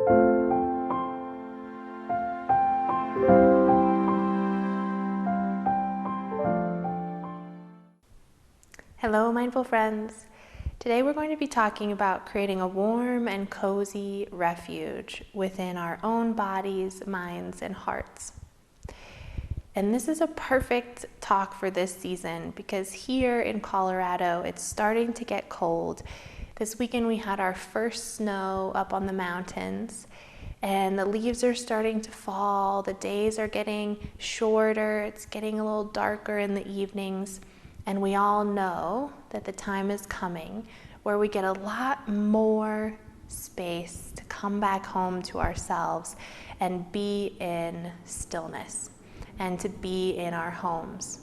Hello, mindful friends. Today we're going to be talking about creating a warm and cozy refuge within our own bodies, minds, and hearts. And this is a perfect talk for this season because here in Colorado, it's starting to get cold. This weekend we had our first snow up on the mountains, and the leaves are starting to fall. The days are getting shorter. It's getting a little darker in the evenings. And we all know that the time is coming where we get a lot more space to come back home to ourselves and be in stillness and to be in our homes.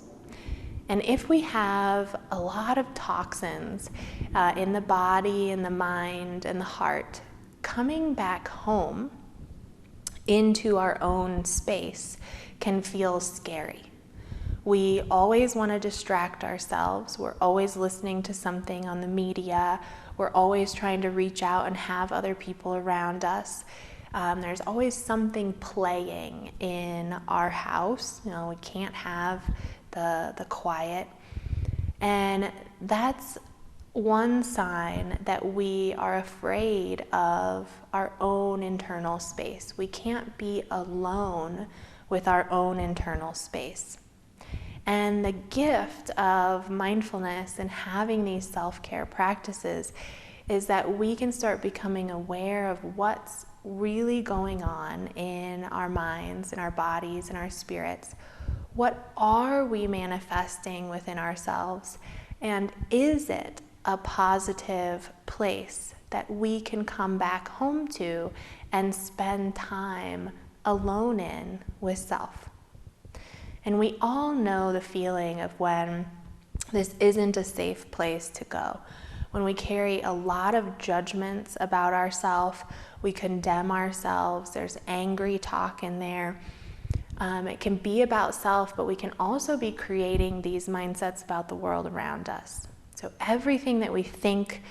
And if we have a lot of toxins in the body, in the mind, and the heart, coming back home into our own space can feel scary. We always want to distract ourselves. We're always listening to something on the media. We're always trying to reach out and have other people around us. There's always something playing in our house. We can't have the quiet. And that's one sign that we are afraid of our own internal space. We can't be alone with our own internal space. And the gift of mindfulness and having these self-care practices is that we can start becoming aware of what's really going on in our minds, in our bodies, in our spirits. What are we manifesting within ourselves? And is it a positive place that we can come back home to and spend time alone in with self? And we all know the feeling of when this isn't a safe place to go. When we carry a lot of judgments about ourselves, we condemn ourselves, there's angry talk in there. It can be about self, but we can also be creating these mindsets about the world around us. So everything that we think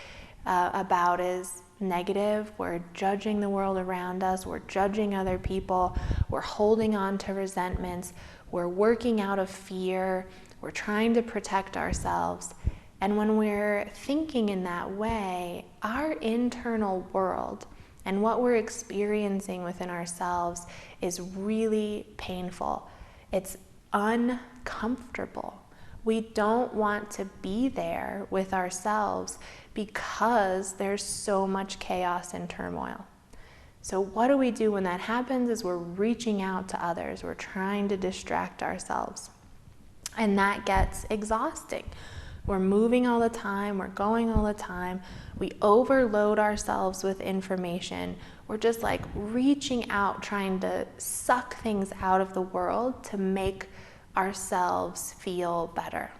about is negative. We're judging the world around us. We're judging other people. We're holding on to resentments. We're working out of fear. We're trying to protect ourselves. And when we're thinking in that way, our internal world and what we're experiencing within ourselves is really painful. It's uncomfortable. We don't want to be there with ourselves because there's so much chaos and turmoil. So what do we do when that happens is we're reaching out to others. We're trying to distract ourselves. And that gets exhausting. We're moving all the time. We're going all the time. We overload ourselves with information. We're just like reaching out, trying to suck things out of the world to make ourselves feel better.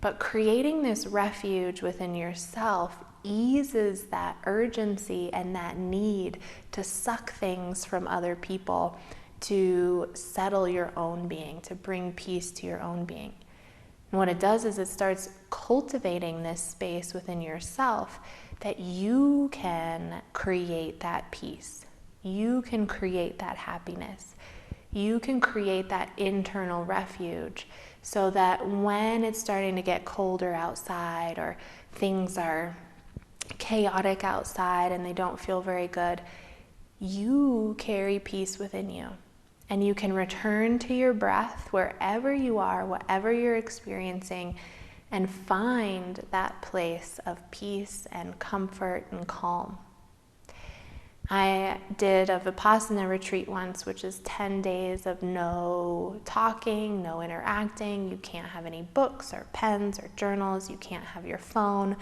But creating this refuge within yourself eases that urgency and that need to suck things from other people to settle your own being, to bring peace to your own being. And what it does is it starts cultivating this space within yourself that you can create that peace. You can create that happiness. You can create that internal refuge so that when it's starting to get colder outside or things are chaotic outside and they don't feel very good, you carry peace within you. And you can return to your breath wherever you are, whatever you're experiencing, and find that place of peace and comfort and calm. I did a Vipassana retreat once, which is 10 days of no talking, no interacting. You can't have any books or pens or journals. You can't have your phone.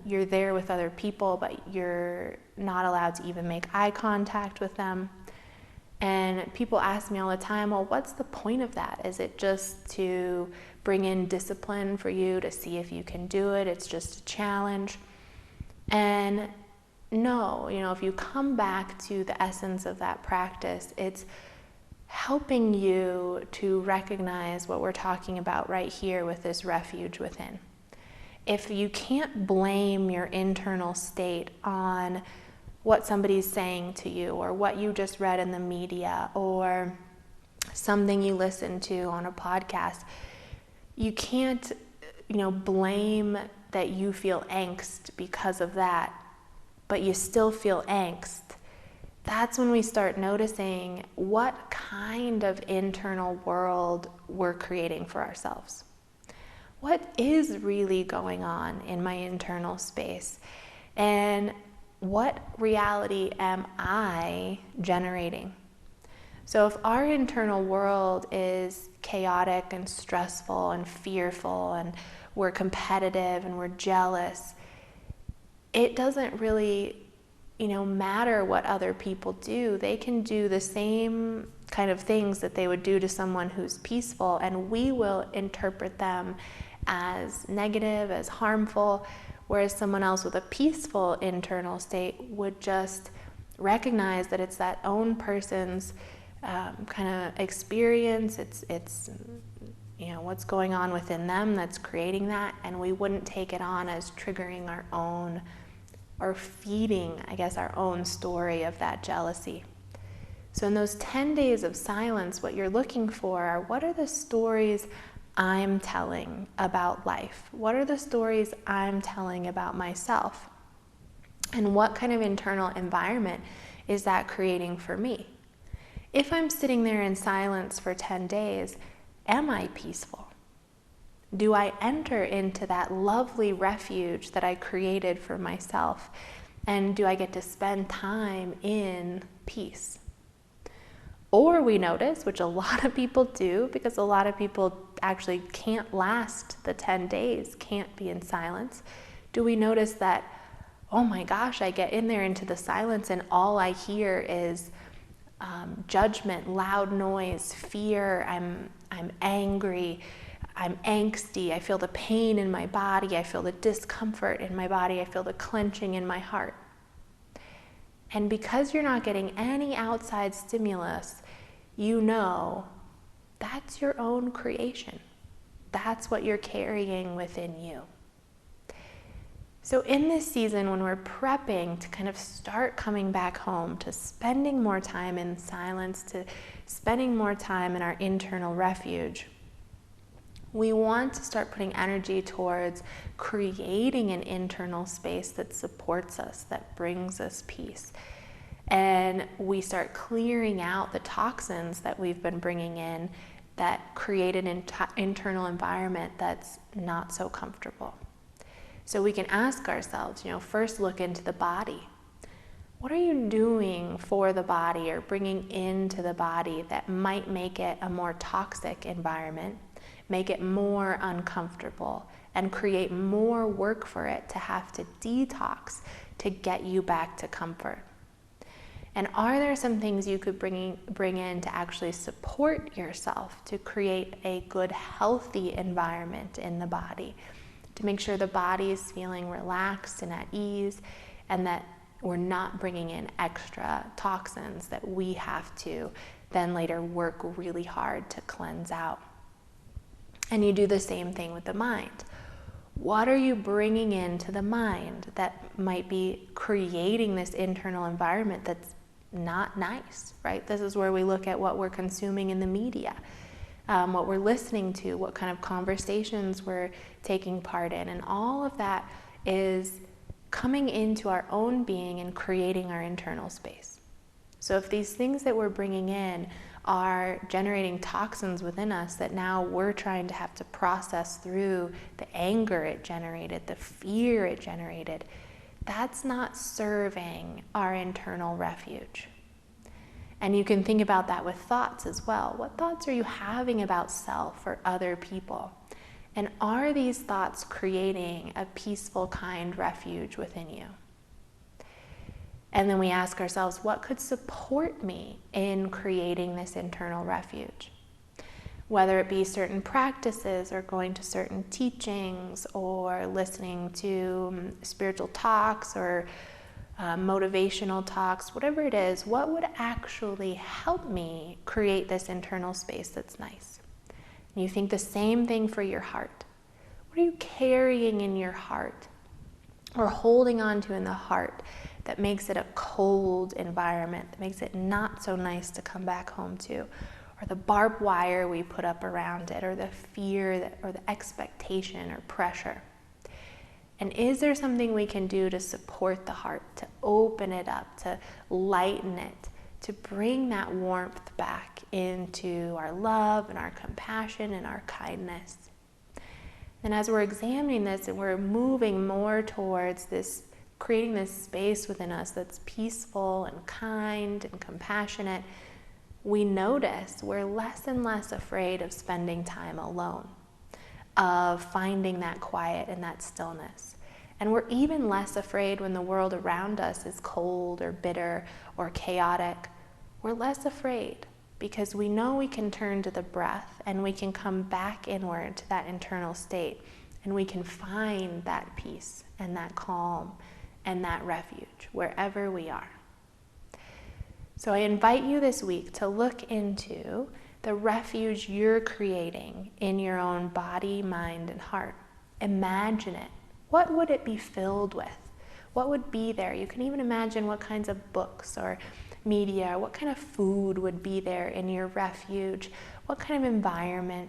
You're there with other people, but you're not allowed to even make eye contact with them. And people ask me all the time, well, what's the point of that? Is it just to bring in discipline for you to see if you can do it? It's just a challenge. And no, if you come back to the essence of that practice, it's helping you to recognize what we're talking about right here with this refuge within. If you can't blame your internal state on what somebody's saying to you, or what you just read in the media, or something you listen to on a podcast. You can't, blame that you feel angst because of that, but you still feel angst. That's when we start noticing what kind of internal world we're creating for ourselves. What is really going on in my internal space? And what reality am I generating? So if our internal world is chaotic and stressful and fearful, and we're competitive and we're jealous, it doesn't really, matter what other people do. They can do the same kind of things that they would do to someone who's peaceful, and we will interpret them as negative, as harmful, whereas someone else with a peaceful internal state would just recognize that it's that own person's kind of experience, it's what's going on within them that's creating that, and we wouldn't take it on as triggering our own, or feeding, our own story of that jealousy. So in those 10 days of silence, what you're looking for are, what are the stories I'm telling about life? What are the stories I'm telling about myself? And what kind of internal environment is that creating for me? If I'm sitting there in silence for 10 days, am I peaceful? Do I enter into that lovely refuge that I created for myself? And do I get to spend time in peace? Or we notice, which a lot of people do, because a lot of people actually can't last the 10 days, can't be in silence. Do we notice that, oh my gosh, I get in there into the silence and all I hear is judgment, loud noise, fear, I'm angry, I'm angsty, I feel the pain in my body, I feel the discomfort in my body, I feel the clenching in my heart. And because you're not getting any outside stimulus, that's your own creation. That's what you're carrying within you. So in this season, when we're prepping to kind of start coming back home, to spending more time in silence, to spending more time in our internal refuge, we want to start putting energy towards creating an internal space that supports us, that brings us peace. And we start clearing out the toxins that we've been bringing in that create an internal environment that's not so comfortable. So we can ask ourselves, first look into the body. What are you doing for the body or bringing into the body that might make it a more toxic environment, make it more uncomfortable, and create more work for it to have to detox to get you back to comfort? And are there some things you could bring in to actually support yourself, to create a good, healthy environment in the body, to make sure the body is feeling relaxed and at ease, and that we're not bringing in extra toxins that we have to then later work really hard to cleanse out? And you do the same thing with the mind. What are you bringing into the mind that might be creating this internal environment that's not nice, right? This is where we look at what we're consuming in the media, what we're listening to, what kind of conversations we're taking part in, and all of that is coming into our own being and creating our internal space. So if these things that we're bringing in are generating toxins within us that now we're trying to have to process through the anger it generated, the fear it generated, that's not serving our internal refuge. And you can think about that with thoughts as well. What thoughts are you having about self or other people? And are these thoughts creating a peaceful, kind refuge within you? And then we ask ourselves, what could support me in creating this internal refuge? Whether it be certain practices or going to certain teachings or listening to spiritual talks or motivational talks, whatever it is, what would actually help me create this internal space that's nice? And you think the same thing for your heart. What are you carrying in your heart or holding on to in the heart that makes it a cold environment, that makes it not so nice to come back home to, or the barbed wire we put up around it, or the fear or the expectation or pressure. And is there something we can do to support the heart, to open it up, to lighten it, to bring that warmth back into our love and our compassion and our kindness? And as we're examining this and we're moving more towards this, creating this space within us that's peaceful and kind and compassionate, we notice we're less and less afraid of spending time alone, of finding that quiet and that stillness. And we're even less afraid when the world around us is cold or bitter or chaotic. We're less afraid because we know we can turn to the breath and we can come back inward to that internal state, and we can find that peace and that calm and that refuge wherever we are. So I invite you this week to look into the refuge you're creating in your own body, mind, and heart. Imagine it. What would it be filled with? What would be there? You can even imagine what kinds of books or media, what kind of food would be there in your refuge, what kind of environment.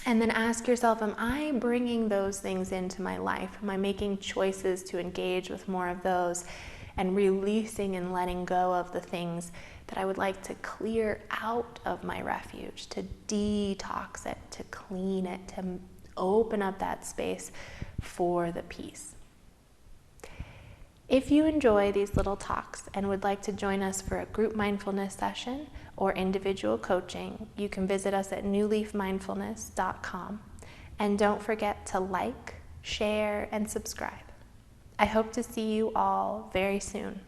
And then ask yourself, am I bringing those things into my life? Am I making choices to engage with more of those and releasing and letting go of the things that I would like to clear out of my refuge, to detox it, to clean it, to open up that space for the peace? If you enjoy these little talks and would like to join us for a group mindfulness session or individual coaching, you can visit us at newleafmindfulness.com. And don't forget to like, share, and subscribe. I hope to see you all very soon.